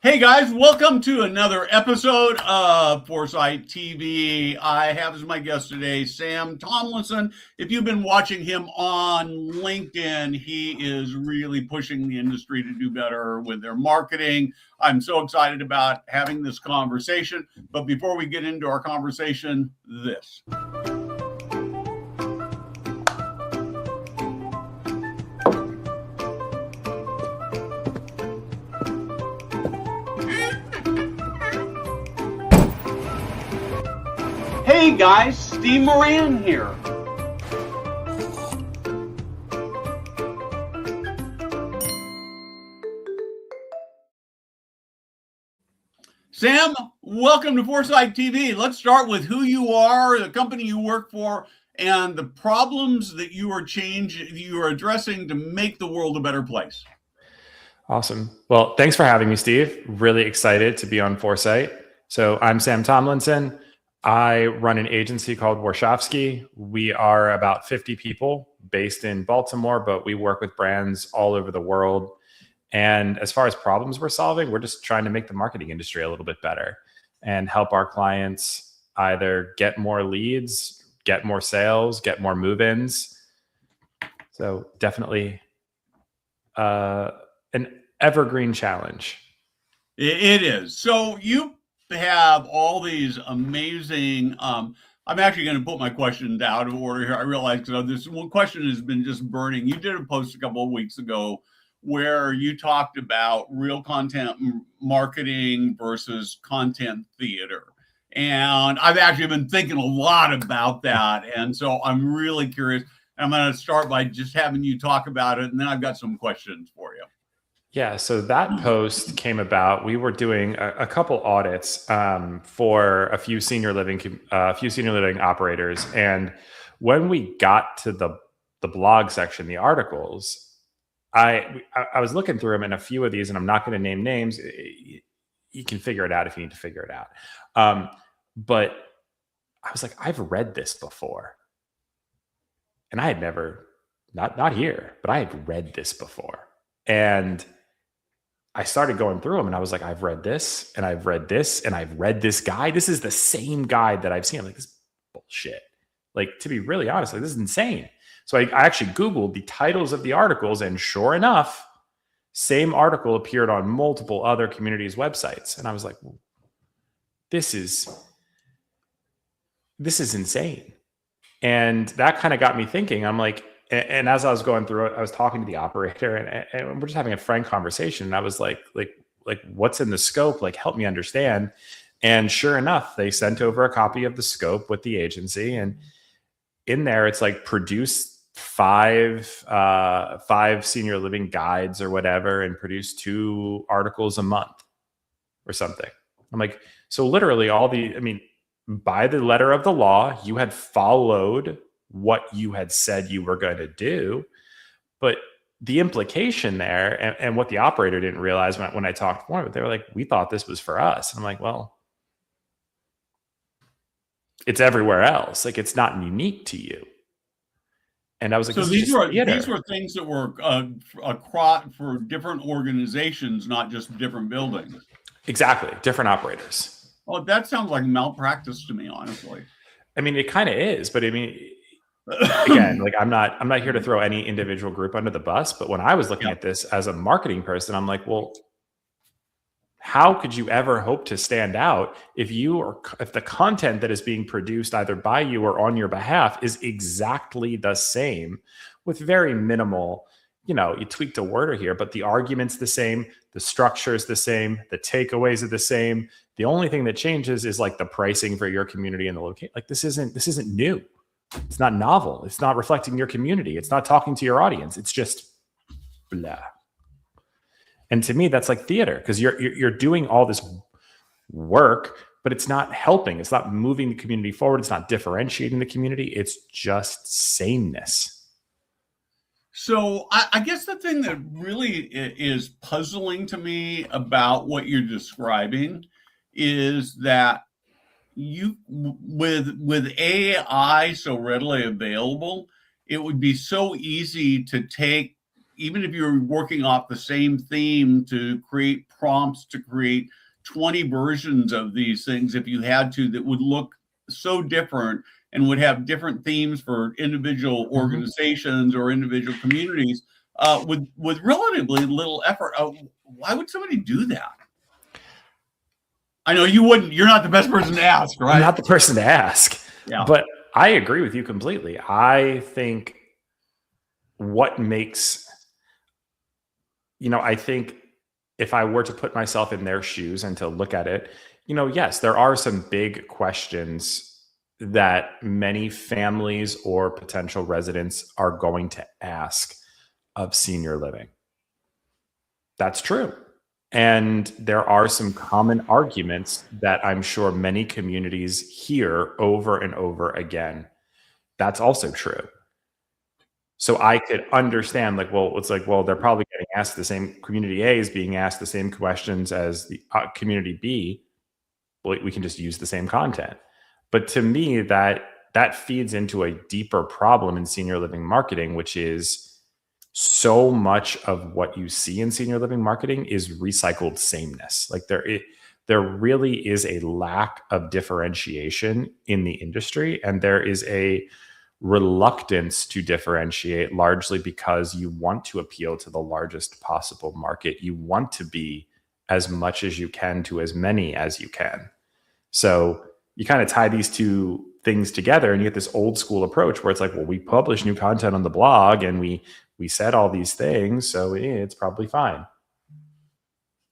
Hey guys, welcome to another episode of Foresight TV. I have as my guest today Sam Tomlinson. If you've been watching him on LinkedIn, he is really pushing the industry to do better with their marketing. I'm so excited about having this conversation. But before we get into our conversation, this. Hey guys, Steve Moran here. Sam, welcome to Foresight TV. Let's start with who you are, the company you work for, and the problems that you are addressing to make the world a better place. Awesome. Well, thanks for having me, Steve. Really excited to be on Foresight. So I'm Sam Tomlinson. I run an agency called Warshawski. We are about 50 people based in Baltimore, but we work with brands all over the world. And as far as problems we're solving, we're just trying to make the marketing industry a little bit better and help our clients either get more leads, get more sales, get more move-ins. So definitely an evergreen challenge. It is. So you have all these amazing I'm actually going to put my questions out of order here. I realize this one question has been just burning. You did a post a couple of weeks ago where you talked about real content marketing versus content theater. And I've actually been thinking a lot about that. And so I'm really curious. I'm going to start by just having you talk about it. And then I've got some questions for you. Yeah, so that post came about. We were doing a couple audits for a few senior living operators, and when we got to the blog section, the articles, I was looking through them, and a few of these, and I'm not going to name names. You can figure it out if you need to figure it out. But I was like, I've read this before, and I had never, not here, but I had read this before, and I started going through them and I was like, I've read this and I've read this and I've read this guide. This is the same guide that I've seen. I'm like, this is bullshit. Like, to be really honest, like, this is insane. So I actually Googled the titles of the articles, and sure enough, same article appeared on multiple other communities' websites. And I was like, well, this is insane. And that kind of got me thinking. I'm like, and as I was going through it, I was talking to the operator, and we're just having a frank conversation. And I was like, what's in the scope? Like, help me understand. And sure enough, they sent over a copy of the scope with the agency, and in there, it's like produce five senior living guides or whatever, and produce 2 articles a month or something. I'm like, so literally by the letter of the law, you had followed what you had said you were going to do. But the implication there, and what the operator didn't realize when I talked more, they were like, we thought this was for us. And I'm like, well, it's everywhere else. Like, it's not unique to you. And I was like, so these were things that were across for different organizations, not just different buildings. Exactly. Different operators. Oh, that sounds like malpractice to me, honestly. I mean, it kind of is, but I mean, again, like, I'm not here to throw any individual group under the bus, but when I was looking at this as a marketing person, I'm like, well, how could you ever hope to stand out if the content that is being produced either by you or on your behalf is exactly the same, with very minimal, you tweaked a word or here, but the argument's the same, the structure is the same, the takeaways are the same. The only thing that changes is like the pricing for your community and the location. Like, this isn't new. It's not novel. It's not reflecting your community. It's not talking to your audience. It's just blah. And to me, that's like theater, because you're doing all this work, but it's not helping. It's not moving the community forward. It's not differentiating the community. It's just sameness. So I guess the thing that really is puzzling to me about what you're describing is that you, with AI so readily available, it would be so easy to take even if you're working off the same theme to create prompts to create 20 versions of these things, if you had to, that would look so different and would have different themes for individual organizations or individual communities, with relatively little effort. Why would somebody do that? I know you wouldn't. You're not the best person to ask, right? I'm not the person to ask. Yeah. But I agree with you completely. I think what makes, I think if I were to put myself in their shoes and to look at it, yes, there are some big questions that many families or potential residents are going to ask of senior living. That's true. And there are some common arguments that I'm sure many communities hear over and over again. That's also true. So I could understand, they're probably getting asked the same, community A is being asked the same questions as the community B. Well, we can just use the same content. But to me, that feeds into a deeper problem in senior living marketing, which is so much of what you see in senior living marketing is recycled sameness. Like there really is a lack of differentiation in the industry, and there is a reluctance to differentiate, largely because you want to appeal to the largest possible market. You want to be as much as you can to as many as you can. So you kind of tie these two things together and you get this old school approach where it's like, well, we publish new content on the blog and we said all these things, so it's probably fine.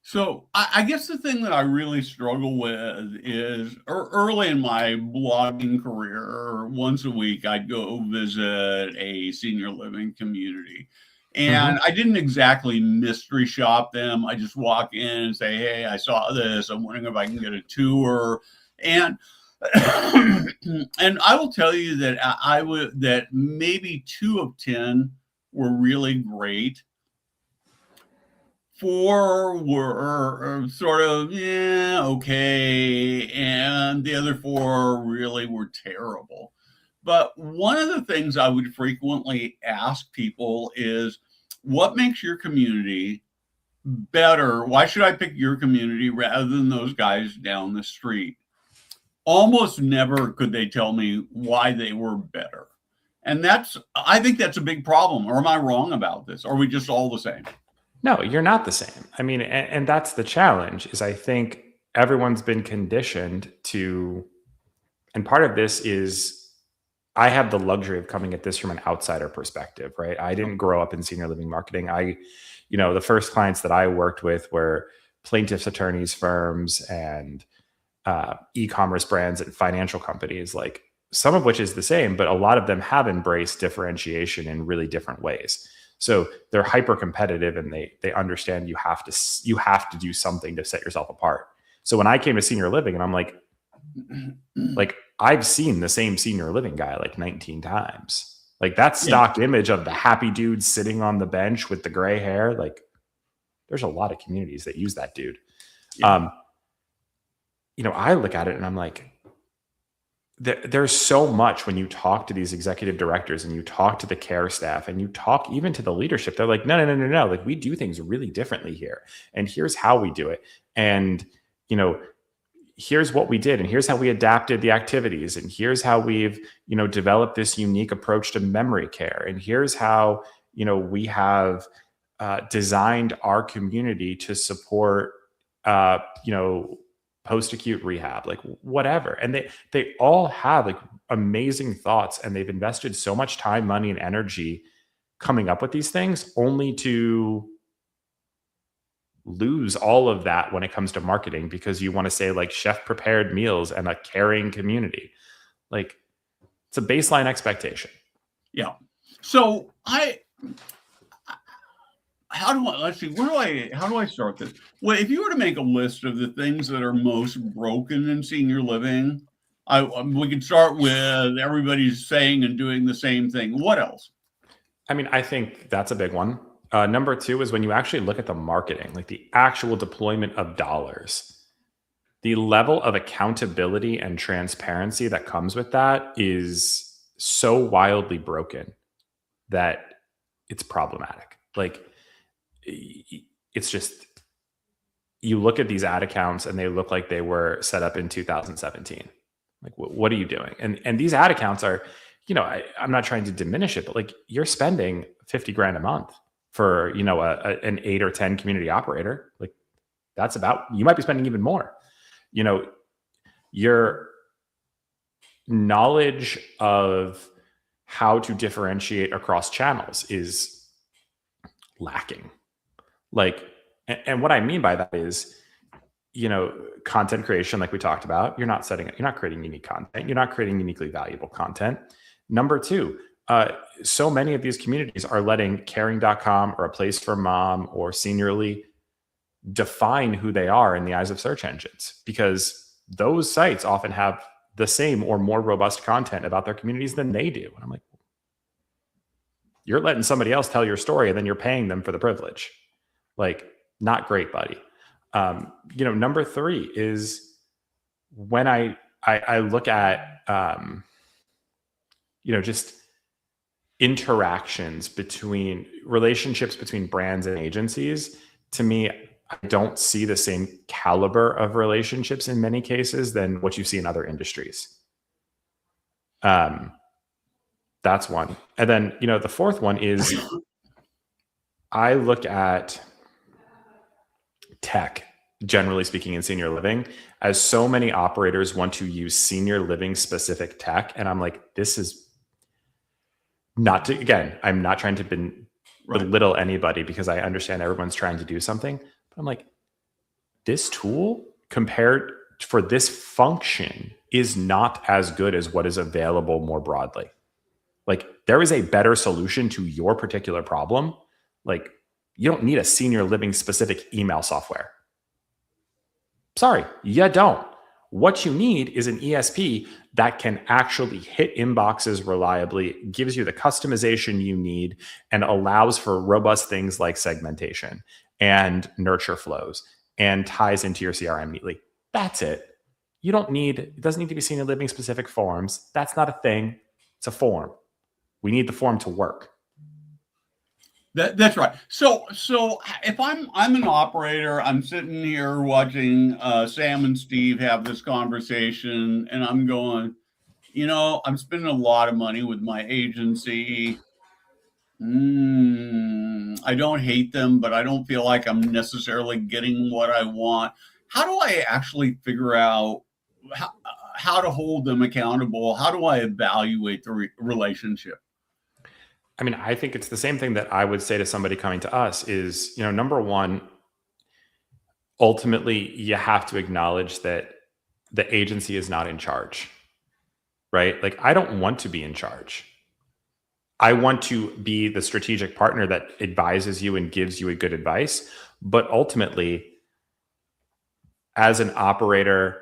So I guess the thing that I really struggle with is early in my blogging career, once a week, I'd go visit a senior living community. And I didn't exactly mystery shop them. I just walk in and say, hey, I saw this. I'm wondering if I can get a tour. And and I will tell you that that maybe 2 of 10 were really great. 4 were sort of, okay. And the other 4 really were terrible. But one of the things I would frequently ask people is, what makes your community better? Why should I pick your community rather than those guys down the street? Almost never could they tell me why they were better. And I think that's a big problem. Or am I wrong about this? Are we just all the same? No, you're not the same. I mean, and that's the challenge, is I think everyone's been conditioned to, and part of this is I have the luxury of coming at this from an outsider perspective, right? I didn't grow up in senior living marketing. The first clients that I worked with were plaintiffs' attorneys firms and e-commerce brands and financial companies, like some of which is the same, but a lot of them have embraced differentiation in really different ways. So they're hyper competitive and they understand you have to do something to set yourself apart. So when I came to senior living and I'm like I've seen the same senior living guy like 19 times. Like that stock image of the happy dude sitting on the bench with the gray hair, like there's a lot of communities that use that dude. Yeah. I look at it and I'm like, there's so much when you talk to these executive directors and you talk to the care staff and you talk even to the leadership. They're like, no. Like we do things really differently here. And here's how we do it. And, here's what we did. And here's how we adapted the activities. And here's how we've, developed this unique approach to memory care. And here's how, we have designed our community to support, post-acute rehab, like whatever. And they all have like amazing thoughts, and they've invested so much time, money, and energy coming up with these things, only to lose all of that when it comes to marketing, because you want to say like chef prepared meals and a caring community. Like it's a baseline expectation. Yeah. So how do I start this? Well, if you were to make a list of the things that are most broken in senior living, we could start with everybody's saying and doing the same thing. What else? I mean, I think that's a big one. Number 2 is when you actually look at the marketing, like the actual deployment of dollars, the level of accountability and transparency that comes with that is so wildly broken that it's problematic. Like it's just, you look at these ad accounts and they look like they were set up in 2017. Like, what are you doing? And these ad accounts are, I'm not trying to diminish it, but like, you're spending 50 grand a month for, an 8 or 10 community operator. Like, that's about, you might be spending even more. Your knowledge of how to differentiate across channels is lacking. Like, and what I mean by that is, content creation, like we talked about, you're not creating unique content. You're not creating uniquely valuable content. Number two, so many of these communities are letting caring.com or a place for mom or seniorly define who they are in the eyes of search engines, because those sites often have the same or more robust content about their communities than they do. And I'm like, you're letting somebody else tell your story and then you're paying them for the privilege. Like, not great, buddy. Number three is when I look at, just relationships between brands and agencies. To me, I don't see the same caliber of relationships in many cases than what you see in other industries. That's one. And then, the fourth one is I look at tech, generally speaking, in senior living, as so many operators want to use senior living specific tech. And I'm like, this is I'm not trying to belittle anybody, because I understand everyone's trying to do something. But I'm like, this tool compared for this function is not as good as what is available more broadly. Like, there is a better solution to your particular problem. Like, you don't need a senior living specific email software. Sorry, you don't. What you need is an ESP that can actually hit inboxes reliably, gives you the customization you need, and allows for robust things like segmentation and nurture flows and ties into your CRM neatly. That's it. It doesn't need to be senior living specific forms. That's not a thing. It's a form. We need the form to work. That's right. So if I'm an operator, I'm sitting here watching Sam and Steve have this conversation, and I'm going, I'm spending a lot of money with my agency. I don't hate them, but I don't feel like I'm necessarily getting what I want. How do I actually figure out how to hold them accountable? How do I evaluate the relationship? I mean, I think it's the same thing that I would say to somebody coming to us is, number one, ultimately, you have to acknowledge that the agency is not in charge, right? Like, I don't want to be in charge. I want to be the strategic partner that advises you and gives you a good advice. But ultimately, as an operator,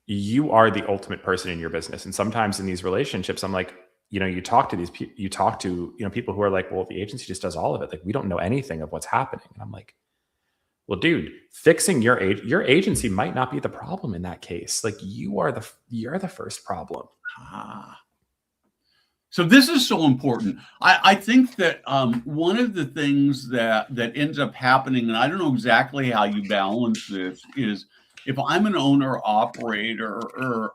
you are the ultimate person in your business. And sometimes in these relationships, I'm like, you talk to people who are like, well, the agency just does all of it. Like, we don't know anything of what's happening. And I'm like, well, dude, fixing your agency might not be the problem in that case. Like, you're the first problem. So this is so important. I think that one of the things that ends up happening, and I don't know exactly how you balance this, is if I'm an owner operator,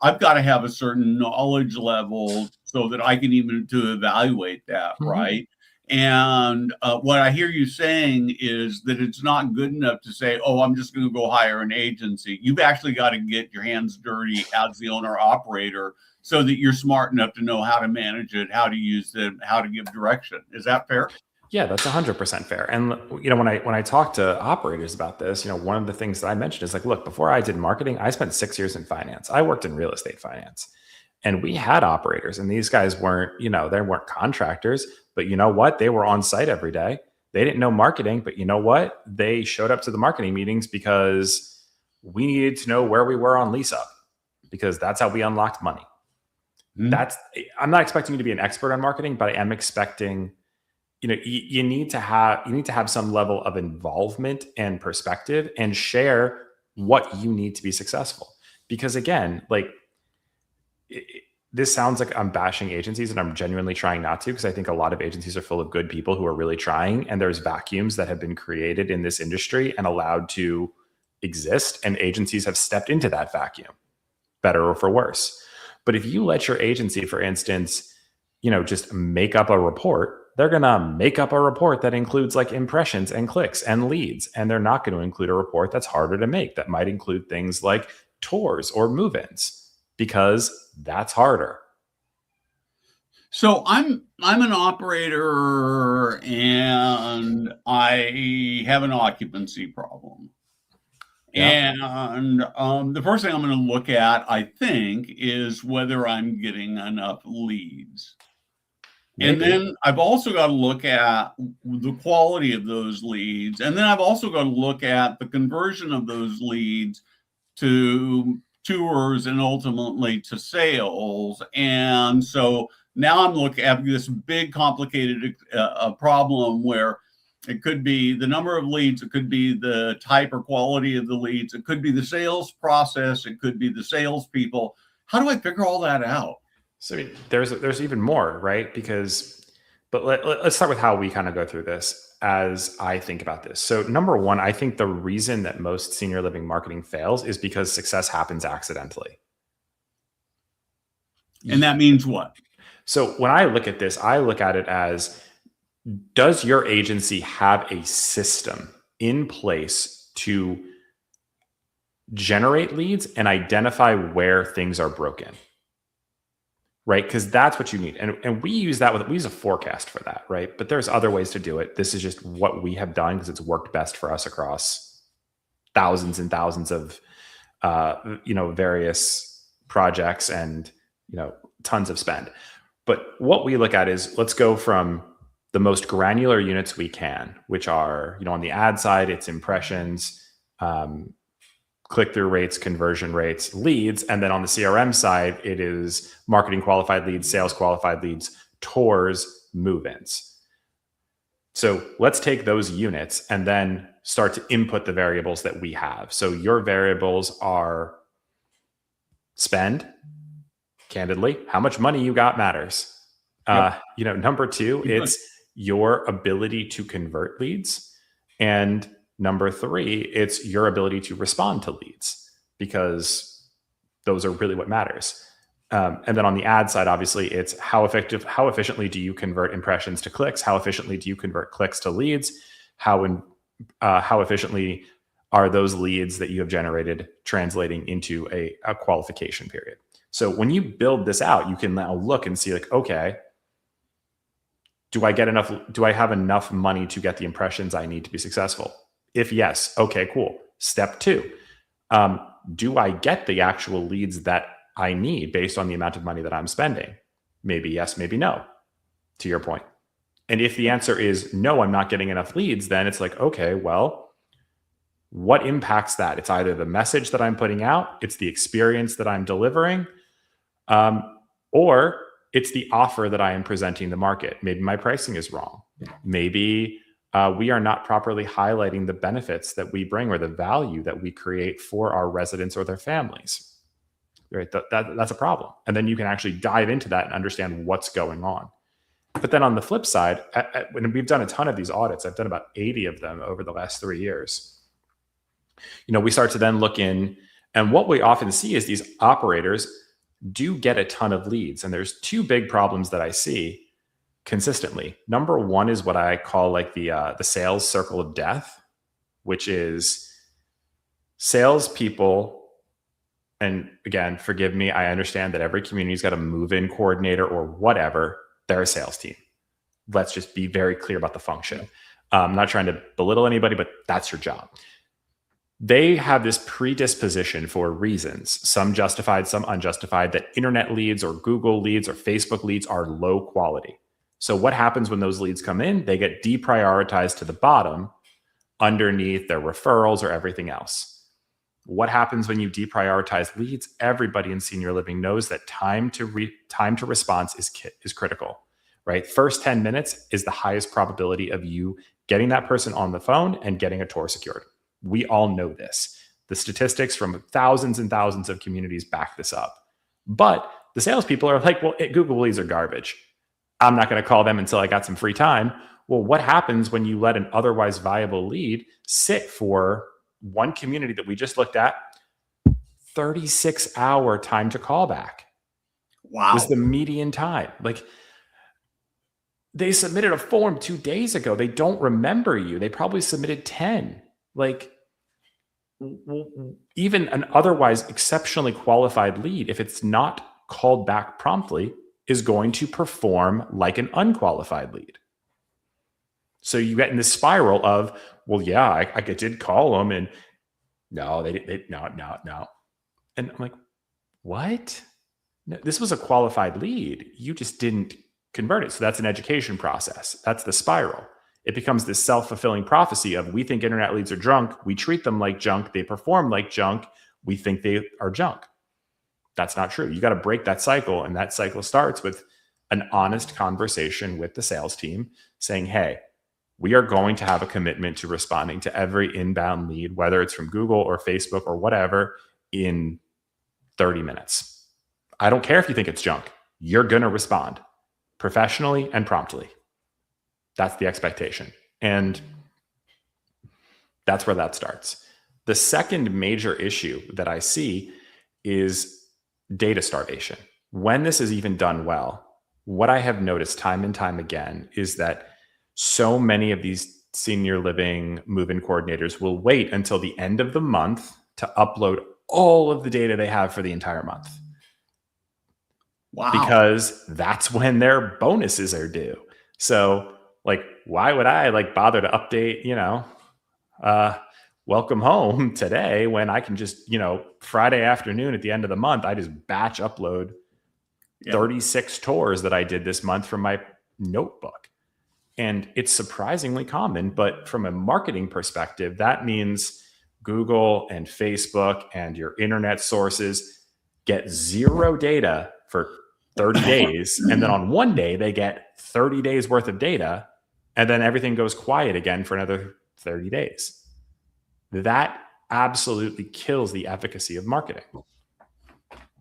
I've got to have a certain knowledge level so that I can even to evaluate that, mm-hmm. Right? And what I hear you saying is that it's not good enough to say, oh, I'm just going to go hire an agency. You've actually got to get your hands dirty as the owner operator so that you're smart enough to know how to manage it, how to use it, how to give direction. Is that fair? Yeah, that's 100% fair. And when I talk to operators about this, one of the things that I mentioned is like, look, before I did marketing, I spent 6 years in finance. I worked in real estate finance, and we had operators, and these guys weren't, they weren't contractors, but you know what? They were on site every day. They didn't know marketing, but you know what? They showed up to the marketing meetings because we needed to know where we were on lease up, because that's how we unlocked money. Mm-hmm. I'm not expecting you to be an expert on marketing, but I am expecting, you need to have some level of involvement and perspective and share what you need to be successful. Because again, like this sounds like I'm bashing agencies, and I'm genuinely trying not to, because I think a lot of agencies are full of good people who are really trying, and there's vacuums that have been created in this industry and allowed to exist, and agencies have stepped into that vacuum, better or for worse. But if you let your agency, for instance, just make up a report, they're going to make up a report that includes like impressions and clicks and leads, and they're not going to include a report that's harder to make, that might include things like tours or move-ins, because that's harder. So I'm an operator and I have an occupancy problem. Yeah. And the first thing I'm going to look at, I think, is whether I'm getting enough leads. Maybe. And then I've also got to look at the quality of those leads. And then I've also got to look at the conversion of those leads to tours and ultimately to sales. And so now I'm looking at this big, complicated problem where it could be the number of leads, it could be the type or quality of the leads, it could be the sales process, it could be the salespeople. How do I figure all that out? So there's even more, right? But let's start with how we kind of go through this as I think about this. So number one, I think the reason that most senior living marketing fails is because success happens accidentally. And that means what? So when I look at this, I look at it as, does your agency have a system in place to generate leads and identify where things are broken? Right? Because that's what you need. And we use that we use a forecast for that, right? But there's other ways to do it. This is just what we have done because it's worked best for us across thousands and thousands of various projects and tons of spend. But what we look at is, let's go from the most granular units we can, which are, on the ad side, it's impressions, click-through rates, conversion rates, leads. And then on the CRM side, it is marketing qualified leads, sales qualified leads, tours, move-ins. So let's take those units and then start to input the variables that we have. So your variables are spend, candidly, how much money you got matters. Yep. Number two, it's your ability to convert leads. And number three, it's your ability to respond to leads, because those are really what matters. And then on the ad side, obviously, it's how efficiently do you convert impressions to clicks? How efficiently do you convert clicks to leads? How efficiently are those leads that you have generated translating into a qualification period? So when you build this out, you can now look and see, like, okay, do I have enough money to get the impressions I need to be successful? If yes, okay, cool. Step two, do I get the actual leads that I need based on the amount of money that I'm spending? Maybe yes, maybe no, to your point. And if the answer is no, I'm not getting enough leads, then it's like, okay, well, what impacts that? It's either the message that I'm putting out, it's the experience that I'm delivering, or it's the offer that I am presenting the market. Maybe my pricing is wrong. Maybe we are not properly highlighting the benefits that we bring or the value that we create for our residents or their families. Right? That's a problem. And then you can actually dive into that and understand what's going on. But then on the flip side, when we've done a ton of these audits, I've done about 80 of them over the last 3 years. We start to then look in, and what we often see is these operators do get a ton of leads. And there's two big problems that I see consistently. Number one is what I call like the sales circle of death, which is salespeople. And again, forgive me, I understand that every community's got a move-in coordinator or whatever. They're a sales team. Let's just be very clear about the function. I'm not trying to belittle anybody, but that's your job. They have this predisposition for reasons, some justified, some unjustified, that internet leads or Google leads or Facebook leads are low quality. So what happens when those leads come in? They get deprioritized to the bottom underneath their referrals or everything else. What happens when you deprioritize leads? Everybody in senior living knows that time to response is critical, right? First 10 minutes is the highest probability of you getting that person on the phone and getting a tour secured. We all know this. The statistics from thousands and thousands of communities back this up. But The salespeople are like, well, Google leads are garbage. I'm not going to call them until I got some free time. Well, what happens when you let an otherwise viable lead sit for one community that we just looked at? 36-hour time to call back. Wow. Was the median time. Like, they submitted a form 2 days ago. They don't remember you. They probably submitted 10. Like, even an otherwise exceptionally qualified lead, if it's not called back promptly, is going to perform like an unqualified lead. So you get in this spiral of, well, yeah, I did call them, and no, no. And I'm like, what? No, this was a qualified lead. You just didn't convert it. So that's an education process. That's the spiral. It becomes this self-fulfilling prophecy of, we think internet leads are junk. We treat them like junk. They perform like junk. We think they are junk. That's not true. You got to break that cycle. And that cycle starts with an honest conversation with the sales team saying, hey, we are going to have a commitment to responding to every inbound lead, whether it's from Google or Facebook or whatever, in 30 minutes. I don't care if you think it's junk. You're going to respond professionally and promptly. That's the expectation. And that's where that starts. The second major issue that I see is data starvation. When this is even done well, what I have noticed time and time again is that so many of these senior living move-in coordinators will wait until the end of the month to upload all of the data they have for the entire month. Wow. Because that's when their bonuses are due. So, like, why would I bother to update, welcome home today when I can just, Friday afternoon at the end of the month, I just batch upload 36 tours that I did this month from my notebook. And it's surprisingly common, but from a marketing perspective, that means Google and Facebook and your internet sources get zero data for 30 days. And then on one day, they get 30 days worth of data, and then everything goes quiet again for another 30 days. That absolutely kills the efficacy of marketing.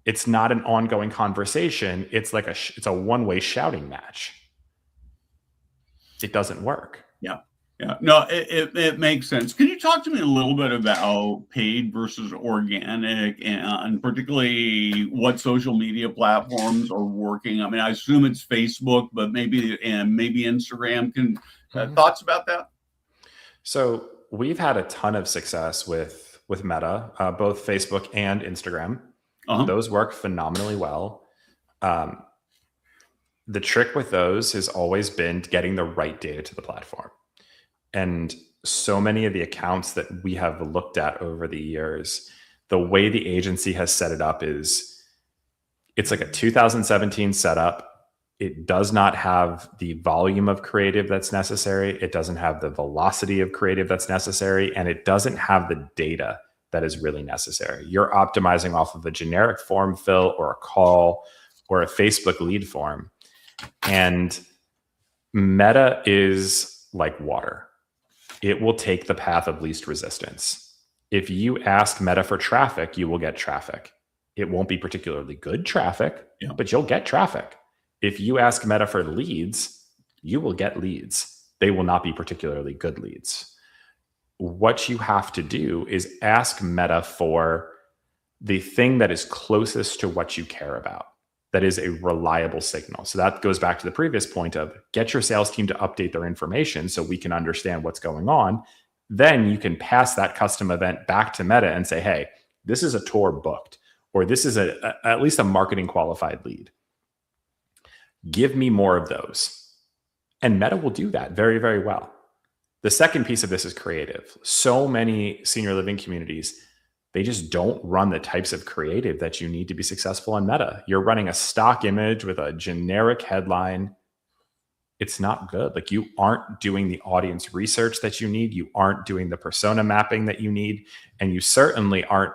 It's not an ongoing conversation. It's like it's a one-way shouting match. It doesn't work. Yeah. Yeah. No, it makes sense. Can you talk to me a little bit about paid versus organic, and particularly what social media platforms are working? I mean, I assume it's Facebook, but maybe Instagram. Thoughts about that? So we've had a ton of success with Meta, both Facebook and Instagram. Those work phenomenally well. The trick with those has always been getting the right data to the platform. And so many of the accounts that we have looked at over the years, the way the agency has set it up is it's like a 2017 setup. It does not have the volume of creative that's necessary. It doesn't have the velocity of creative that's necessary. And it doesn't have the data that is really necessary. You're optimizing off of a generic form fill or a call or a Facebook lead form. And Meta is like water. It will take the path of least resistance. If you ask Meta for traffic, you will get traffic. It won't be particularly good traffic, but you'll get traffic. If you ask Meta for leads, you will get leads. They will not be particularly good leads. What you have to do is ask Meta for the thing that is closest to what you care about. That is a reliable signal. So that goes back to the previous point of get your sales team to update their information so we can understand what's going on. Then you can pass that custom event back to Meta and say, hey, this is a tour booked, or this is at least a marketing qualified lead. Give me more of those. And Meta will do that very, very well. The second piece of this is creative. So many senior living communities, they just don't run the types of creative that you need to be successful on Meta. You're running a stock image with a generic headline. It's not good. Like, you aren't doing the audience research that you need. You aren't doing the persona mapping that you need. And you certainly aren't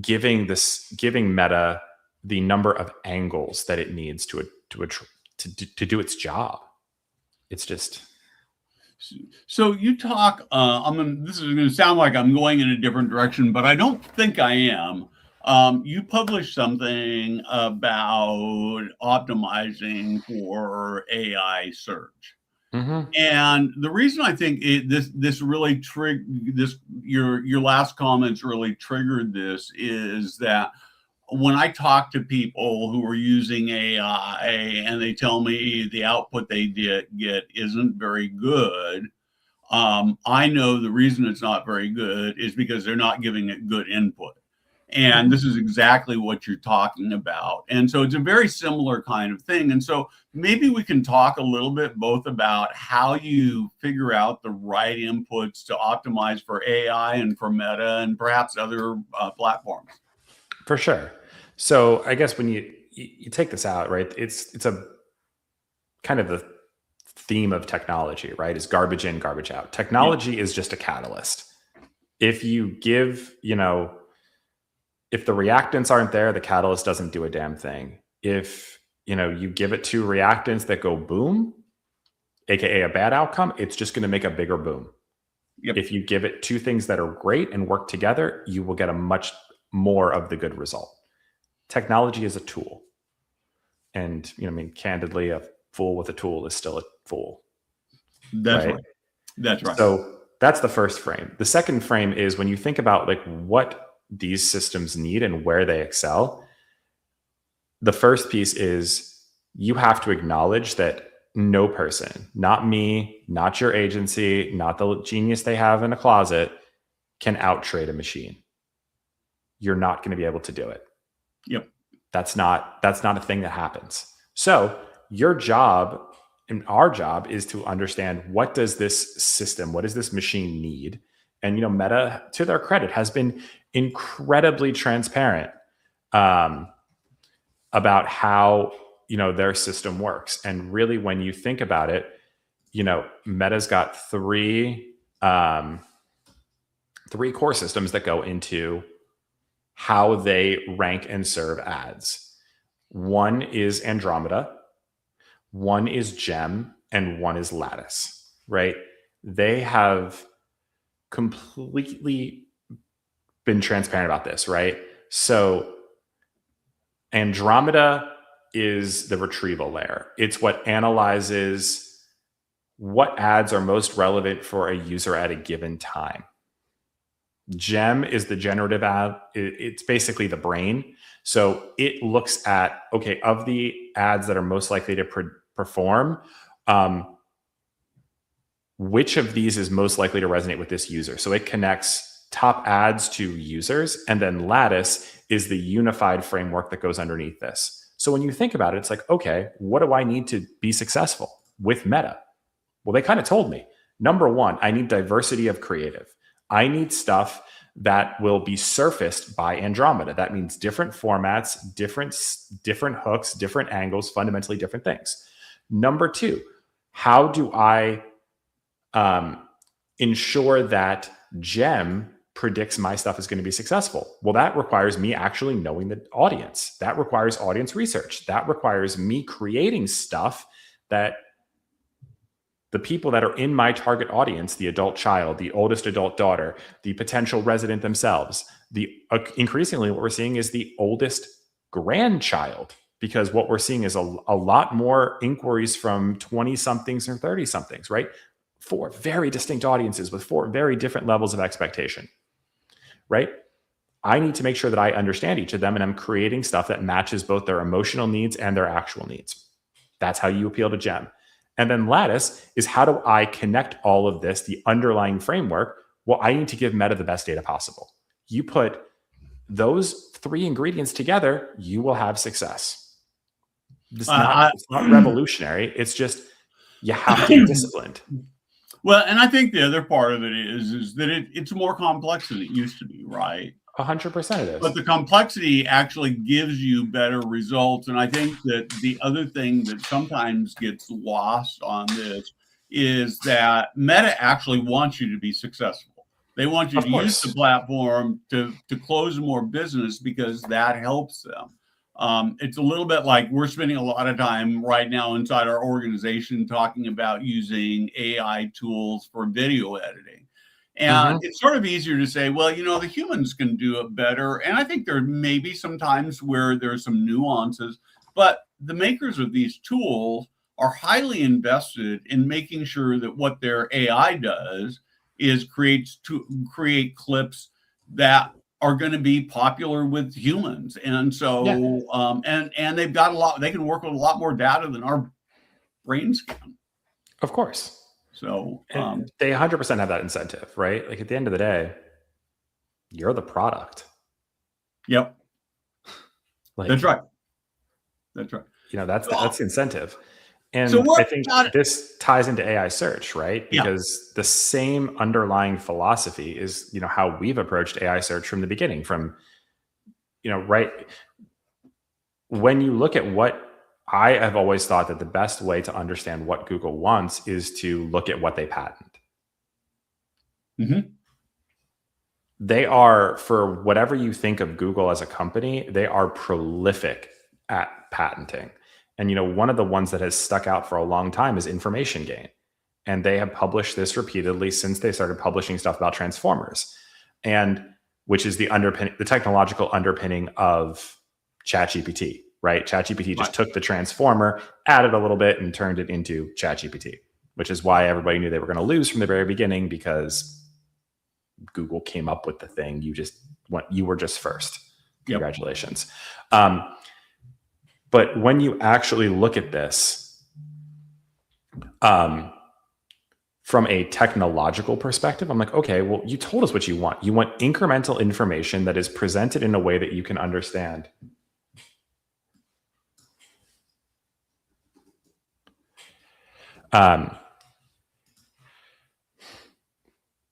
giving Meta the number of angles that it needs to do its job. It's just... So you talk, this is going to sound like I'm going in a different direction, but I don't think I am. You published something about optimizing for AI search. Mm-hmm. And the reason I think this really your last comments really triggered this is that when I talk to people who are using AI and they tell me the output they get isn't very good, I know the reason it's not very good is because they're not giving it good input. And this is exactly what you're talking about. And so it's a very similar kind of thing. And so maybe we can talk a little bit both about how you figure out the right inputs to optimize for AI and for Meta and perhaps other platforms. For sure. So I guess when you take this out, right, it's a kind of the theme of technology, right? Is garbage in, garbage out. Technology is just a catalyst. If you give, if the reactants aren't there, the catalyst doesn't do a damn thing. If, you give it two reactants that go boom, AKA a bad outcome, it's just going to make a bigger boom. Yep. If you give it two things that are great and work together, you will get a much more of the good result. Technology is a tool. And, candidly, a fool with a tool is still a fool. That's right. That's right. So that's the first frame. The second frame is when you think about what these systems need and where they excel. The first piece is you have to acknowledge that no person, not me, not your agency, not the genius they have in a closet, can outtrade a machine. You're not going to be able to do it. Yep. That's not a thing that happens. So your job and our job is to understand, what does this system, what does this machine need? And, Meta, to their credit, has been incredibly transparent about how, their system works. And really, when you think about it, Meta's got three core systems that go into how they rank and serve ads. One is Andromeda, one is Gem, and one is Lattice, right? They have completely been transparent about this, right? So Andromeda is the retrieval layer. It's what analyzes what ads are most relevant for a user at a given time. Gem is the generative ad. It's basically the brain. So it looks at, okay, of the ads that are most likely to perform, which of these is most likely to resonate with this user? So it connects top ads to users, and then Lattice is the unified framework that goes underneath this. So when you think about it, it's like, okay, what do I need to be successful with Meta? Well, they kind of told me. Number one, I need diversity of creative. I need stuff that will be surfaced by Andromeda. That means different formats, different hooks, different angles, fundamentally different things. Number two, how do I ensure that Gem predicts my stuff is going to be successful? Well, that requires me actually knowing the audience. That requires audience research. That requires me creating stuff that the people that are in my target audience, the adult child, the oldest adult daughter, the potential resident themselves, increasingly what we're seeing is the oldest grandchild, because what we're seeing is a lot more inquiries from 20-somethings and 30-somethings, right? 4 very distinct audiences with 4 very different levels of expectation, right? I need to make sure that I understand each of them, and I'm creating stuff that matches both their emotional needs and their actual needs. That's how you appeal to Gem. And then Lattice is, how do I connect all of this, the underlying framework? Well, I need to give Meta the best data possible. You put those 3 ingredients together, you will have success. It's not revolutionary. It's just, you have to be disciplined. Well, and I think the other part of it is that it's more complex than it used to be, right? 100% it is. But the complexity actually gives you better results. And I think that the other thing that sometimes gets lost on this is that Meta actually wants you to be successful. They want you to use the platform to close more business, because that helps them. It's a little bit like we're spending a lot of time right now inside our organization talking about using AI tools for video editing. And it's sort of easier to say, well, the humans can do it better. And I think there may be some times where there's some nuances, but the makers of these tools are highly invested in making sure that what their AI does is create clips that are going to be popular with humans. And so, and they've got they can work with a lot more data than our brains can. Of course. So they 100% have that incentive, right? Like at the end of the day, you're the product. Yep. That's right. That's right. That's the incentive. And so I think this ties into AI search, right? Because the same underlying philosophy is, how we've approached AI search from the beginning. From, right when you look at what I have always thought that the best way to understand what Google wants is to look at what they patent. They are, for whatever you think of Google as a company, they are prolific at patenting. And, one of the ones that has stuck out for a long time is information gain. And they have published this repeatedly since they started publishing stuff about transformers, and which is the technological underpinning of ChatGPT. Right? ChatGPT just took the transformer, added a little bit, and turned it into ChatGPT, which is why everybody knew they were going to lose from the very beginning, because Google came up with the thing. You were just first. Congratulations. But when you actually look at this from a technological perspective, I'm like, okay, well, you told us what you want. You want incremental information that is presented in a way that you can understand.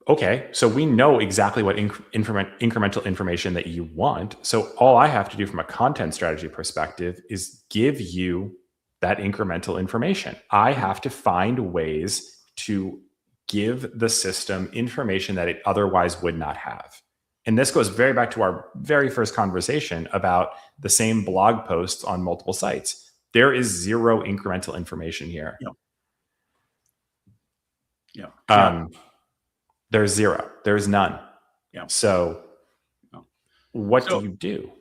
Okay, so we know exactly what incremental information that you want. So all I have to do from a content strategy perspective is give you that incremental information. I have to find ways to give the system information that it otherwise would not have. And this goes very back to our very first conversation about the same blog posts on multiple sites. There is zero incremental information here. There's zero. There's none. So what do you do?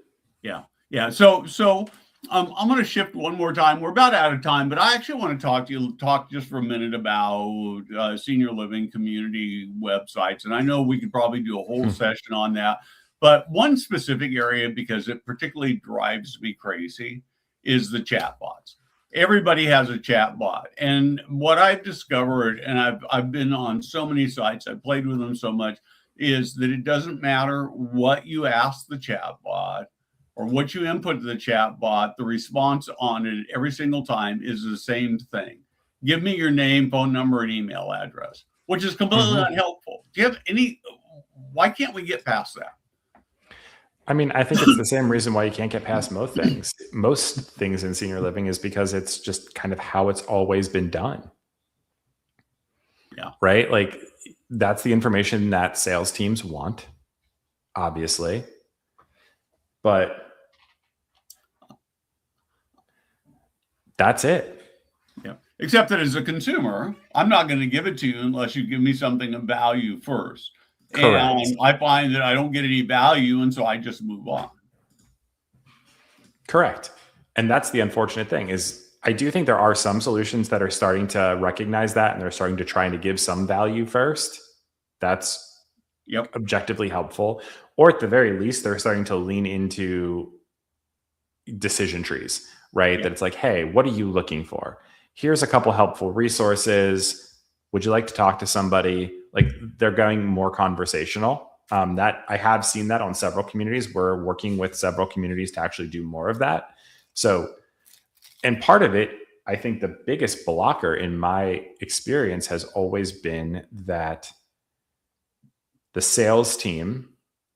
So I'm going to shift one more time. We're about out of time, but I actually want to talk just for a minute about senior living community websites. And I know we could probably do a whole session on that, but one specific area, because it particularly drives me crazy, is the chatbots. Everybody has a chat bot. And what I've discovered, and I've been on so many sites, I've played with them so much, is that it doesn't matter what you ask the chat bot or what you input to the chat bot, the response on it every single time is the same thing. Give me your name, phone number, and email address, which is completely unhelpful. Do you have why can't we get past that? I mean, I think it's the same reason why you can't get past most things. Most things in senior living is because it's just kind of how it's always been done. Right? Like, that's the information that sales teams want, obviously. But that's it. Except that as a consumer, I'm not going to give it to you unless you give me something of value first. Correct. And I find that I don't get any value, and so I just move on. Correct. And that's the unfortunate thing, is I do think there are some solutions that are starting to recognize that, and they're starting to try to give some value first. That's objectively helpful. Or at the very least, they're starting to lean into decision trees, right? That it's like, hey, what are you looking for? Here's a couple helpful resources. Would you like to talk to somebody? Like, they're going more conversational. That I have seen that on several communities. We're working with several communities to actually do more of that. So, and part of it, I think the biggest blocker in my experience has always been that the sales team,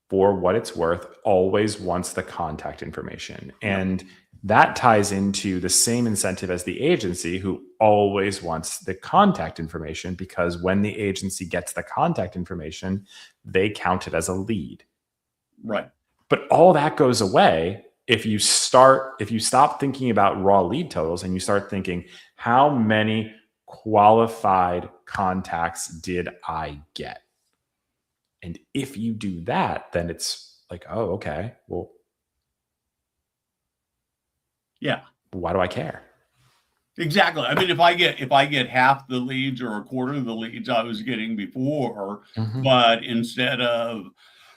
for what it's worth, always wants the contact information. And that ties into the same incentive as the agency, who always wants the contact information, because when the agency gets the contact information, they count it as a lead. Right. But all that goes away if you stop thinking about raw lead totals and you start thinking, how many qualified contacts did I get? And if you do that, then it's like, oh, okay, well, yeah, why do I care? exactly. I mean, if I get half the leads or a quarter of the leads I was getting before, but instead of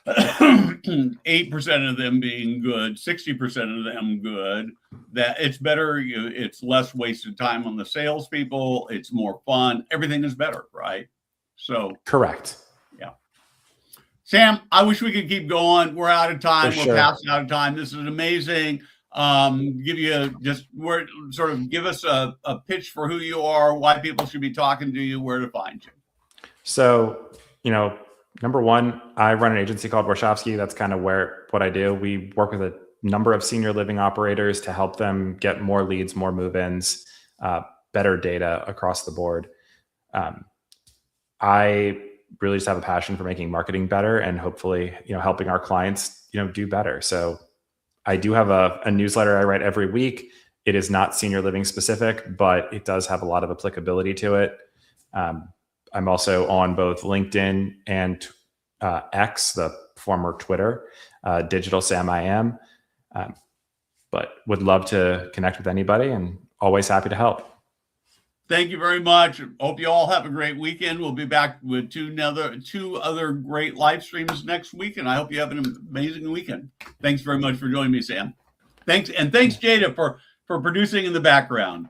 8% of them being good, 60% of them good, that it's better. It's less wasted time on the salespeople. It's more fun. Everything is better, right? So Correct. yeah. Sam, I wish we could keep going. We're out of time. For We're sure. past out of time. This is amazing. Give you give us a pitch for who you are, why people should be talking to you, where to find you. So, number one, I run an agency called Warshawski. That's kind of what I do. We work with a number of senior living operators to help them get more leads, more move-ins, better data across the board. I really just have a passion for making marketing better and hopefully, helping our clients, do better. So I do have a newsletter I write every week. It is not senior living specific, but it does have a lot of applicability to it. I'm also on both LinkedIn and X, the former Twitter, Digital Sam I am, but would love to connect with anybody and always happy to help. Thank you very much. Hope you all have a great weekend. We'll be back with two other great live streams next week, and I hope you have an amazing weekend. Thanks very much for joining me, Sam. Thanks Jada for producing in the background.